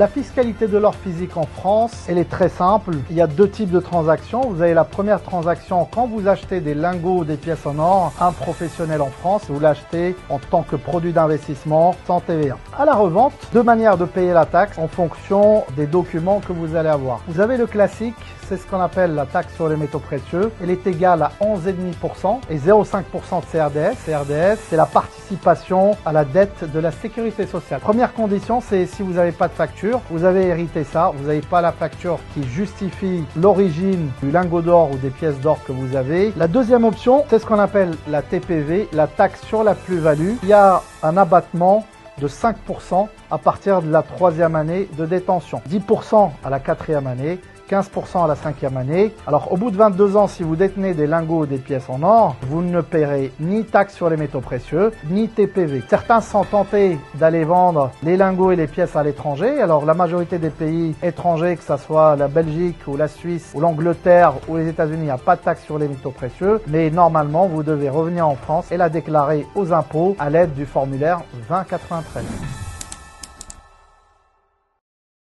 La fiscalité de l'or physique en France, elle est très simple. Il y a deux types de transactions. Vous avez la première transaction quand vous achetez des lingots ou des pièces en or. Un professionnel en France, vous l'achetez en tant que produit d'investissement sans TVA. À la revente, deux manières de payer la taxe en fonction des documents que vous allez avoir. Vous avez le classique, c'est ce qu'on appelle la taxe sur les métaux précieux. Elle est égale à 11,5% et 0,5% de CRDS. CRDS, c'est la participation à la dette de la sécurité sociale. Première condition, c'est si vous n'avez pas de facture, vous avez hérité ça, vous n'avez pas la facture qui justifie l'origine du lingot d'or ou des pièces d'or que vous avez. La deuxième option, c'est ce qu'on appelle la TPV, la taxe sur la plus-value. Il y a un abattement de 5% à partir de la troisième année de détention, 10% à la quatrième année, 15% à la cinquième année. Alors au bout de 22 ans, si vous détenez des lingots ou des pièces en or, vous ne paierez ni taxe sur les métaux précieux, ni TPV. Certains sont tentés d'aller vendre les lingots et les pièces à l'étranger. Alors la majorité des pays étrangers, que ce soit la Belgique ou la Suisse ou l'Angleterre ou les États-Unis, il n'y a pas de taxe sur les métaux précieux. Mais normalement, vous devez revenir en France et la déclarer aux impôts à l'aide du formulaire 2093.